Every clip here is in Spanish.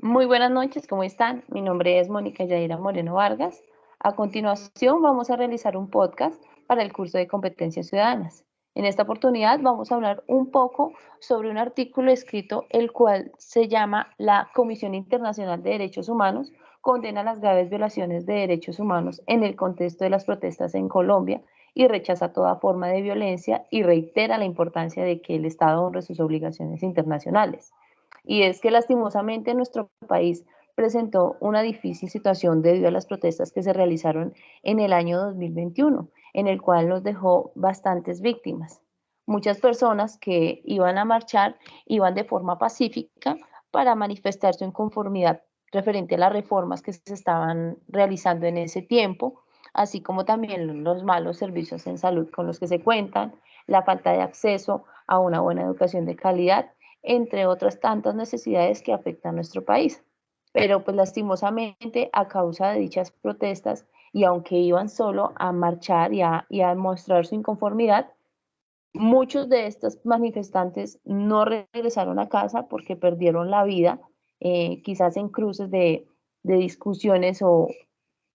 Muy buenas noches, ¿cómo están? Mi nombre es Mónica Yaira Moreno Vargas. A continuación vamos a realizar un podcast para el curso de Competencias Ciudadanas. En esta oportunidad vamos a hablar un poco sobre un artículo escrito el cual se llama La Comisión Internacional de Derechos Humanos condena las graves violaciones de derechos humanos en el contexto de las protestas en Colombia y rechaza toda forma de violencia y reitera la importancia de que el Estado honre sus obligaciones internacionales. Y es que lastimosamente nuestro país presentó una difícil situación debido a las protestas que se realizaron en el año 2021, en el cual nos dejó bastantes víctimas. Muchas personas que iban a marchar iban de forma pacífica para manifestar su inconformidad referente a las reformas que se estaban realizando en ese tiempo, así como también los malos servicios en salud con los que se cuentan, la falta de acceso a una buena educación de calidad, entre otras tantas necesidades que afectan a nuestro país. Pero pues lastimosamente a causa de dichas protestas y aunque iban solo a marchar y a mostrar su inconformidad, muchos de estos manifestantes no regresaron a casa porque perdieron la vida, quizás en cruces de discusiones o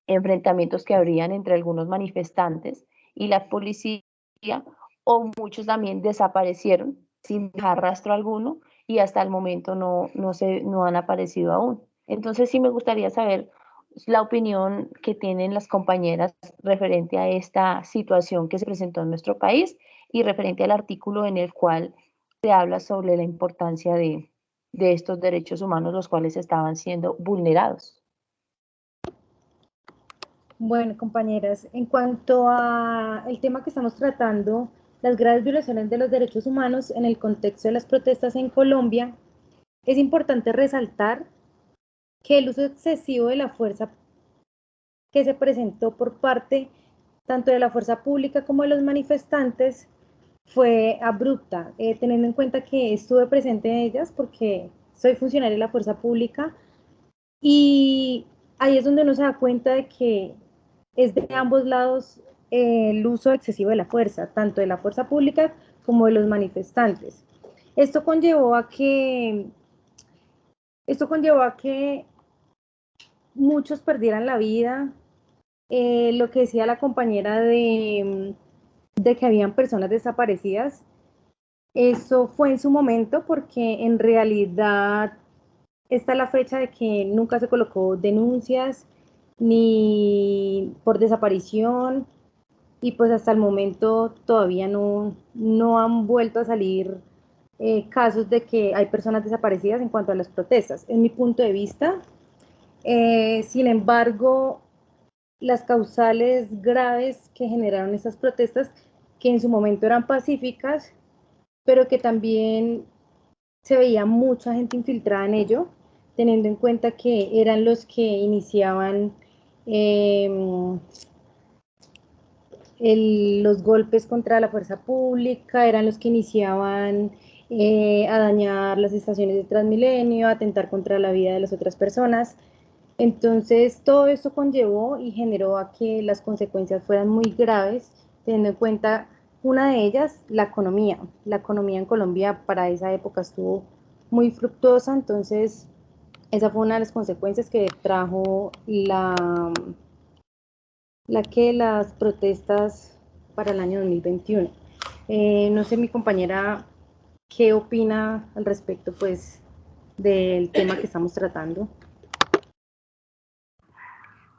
enfrentamientos que habrían entre algunos manifestantes y la policía, o muchos también desaparecieron sin dejar rastro alguno y hasta el momento no han aparecido aún. Entonces sí me gustaría saber la opinión que tienen las compañeras referente a esta situación que se presentó en nuestro país y referente al artículo en el cual se habla sobre la importancia de estos derechos humanos, los cuales estaban siendo vulnerados. Bueno, compañeras, en cuanto a el tema que estamos tratando, las graves violaciones de los derechos humanos en el contexto de las protestas en Colombia, es importante resaltar que el uso excesivo de la fuerza que se presentó por parte tanto de la fuerza pública como de los manifestantes fue abrupta, teniendo en cuenta que estuve presente en ellas porque soy funcionaria de la fuerza pública y ahí es donde uno se da cuenta de que es de ambos lados el uso excesivo de la fuerza, tanto de la fuerza pública como de los manifestantes. Esto conllevó a que, esto conllevó a que muchos perdieran la vida. Lo que decía la compañera de que habían personas desaparecidas, eso fue en su momento porque en realidad esta es la fecha de que nunca se colocó denuncias ni por desaparición y pues hasta el momento todavía no han vuelto a salir casos de que hay personas desaparecidas en cuanto a las protestas. En mi punto de vista, sin embargo, las causales graves que generaron estas protestas, que en su momento eran pacíficas, pero que también se veía mucha gente infiltrada en ello, teniendo en cuenta que eran los que iniciaban eh, los golpes contra la fuerza pública, eran los que iniciaban a dañar las estaciones de Transmilenio, a atentar contra la vida de las otras personas. Entonces, todo esto conllevó y generó a que las consecuencias fueran muy graves, teniendo en cuenta una de ellas, la economía. La economía en Colombia para esa época estuvo muy fructuosa, entonces esa fue una de las consecuencias que trajo las protestas para el año 2021. No sé, mi compañera, ¿qué opina al respecto, pues, del tema que estamos tratando?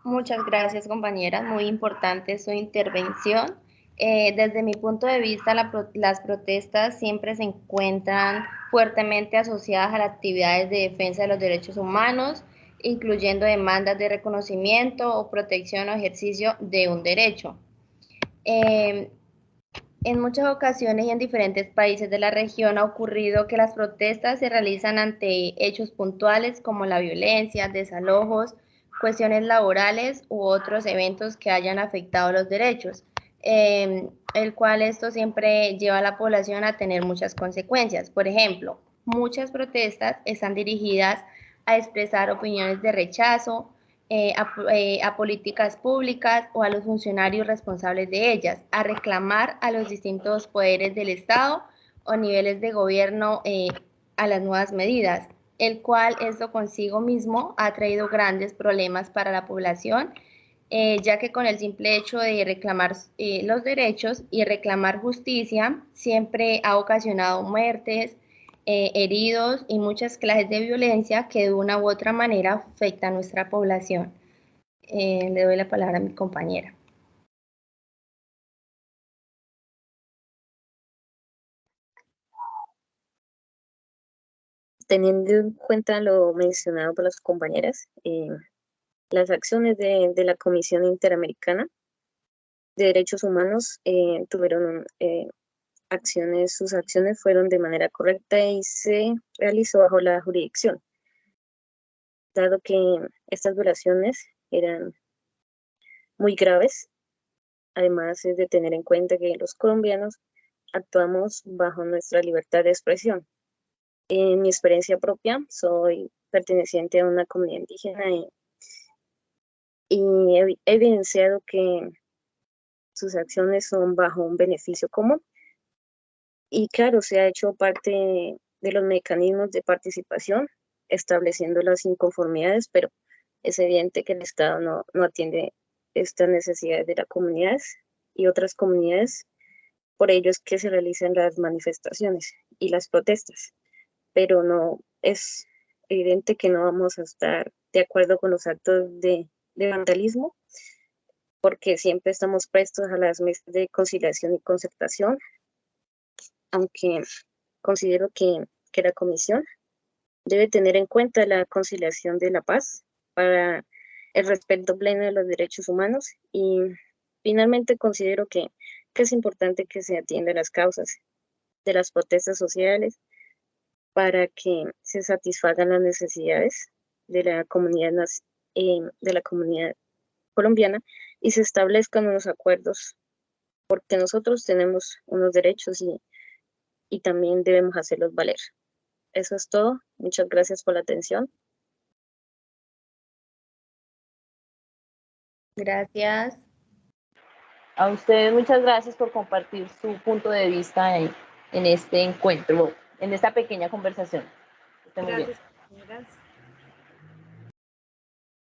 Muchas gracias, compañeras. Muy importante su intervención. Desde mi punto de vista, las protestas siempre se encuentran fuertemente asociadas a las actividades de defensa de los derechos humanos, incluyendo demandas de reconocimiento o protección o ejercicio de un derecho. En muchas ocasiones y en diferentes países de la región ha ocurrido que las protestas se realizan ante hechos puntuales como la violencia, desalojos, cuestiones laborales u otros eventos que hayan afectado los derechos, el cual esto siempre lleva a la población a tener muchas consecuencias. Por ejemplo, muchas protestas están dirigidas a expresar opiniones de rechazo, a políticas públicas o a los funcionarios responsables de ellas, a reclamar a los distintos poderes del Estado o niveles de gobierno a las nuevas medidas. el cual esto consigo mismo ha traído grandes problemas para la población, ya que con el simple hecho de reclamar los derechos y reclamar justicia, siempre ha ocasionado muertes, heridos y muchas clases de violencia que de una u otra manera afectan a nuestra población. Le doy la palabra a mi compañera. Teniendo en cuenta lo mencionado por las compañeras, las acciones de la Comisión Interamericana de Derechos Humanos sus acciones fueron de manera correcta y se realizó bajo la jurisdicción, dado que estas violaciones eran muy graves. Además, es de tener en cuenta que los colombianos actuamos bajo nuestra libertad de expresión. En mi experiencia propia, soy perteneciente a una comunidad indígena y he evidenciado que sus acciones son bajo un beneficio común. Y claro, se ha hecho parte de los mecanismos de participación, estableciendo las inconformidades, pero es evidente que el Estado no atiende estas necesidades de las comunidades y otras comunidades. Por ello es que se realizan las manifestaciones y las protestas, pero no es evidente que no vamos a estar de acuerdo con los actos de vandalismo, porque siempre estamos prestos a las mesas de conciliación y concertación, aunque considero que la comisión debe tener en cuenta la conciliación de la paz para el respeto pleno de los derechos humanos y finalmente considero que es importante que se atienda las causas de las protestas sociales para que se satisfagan las necesidades de de la comunidad colombiana y se establezcan unos acuerdos, porque nosotros tenemos unos derechos y también debemos hacerlos valer. Eso es todo. Muchas gracias por la atención. Gracias. A ustedes muchas gracias por compartir su punto de vista en este encuentro, en esta pequeña conversación. Gracias, compañeras.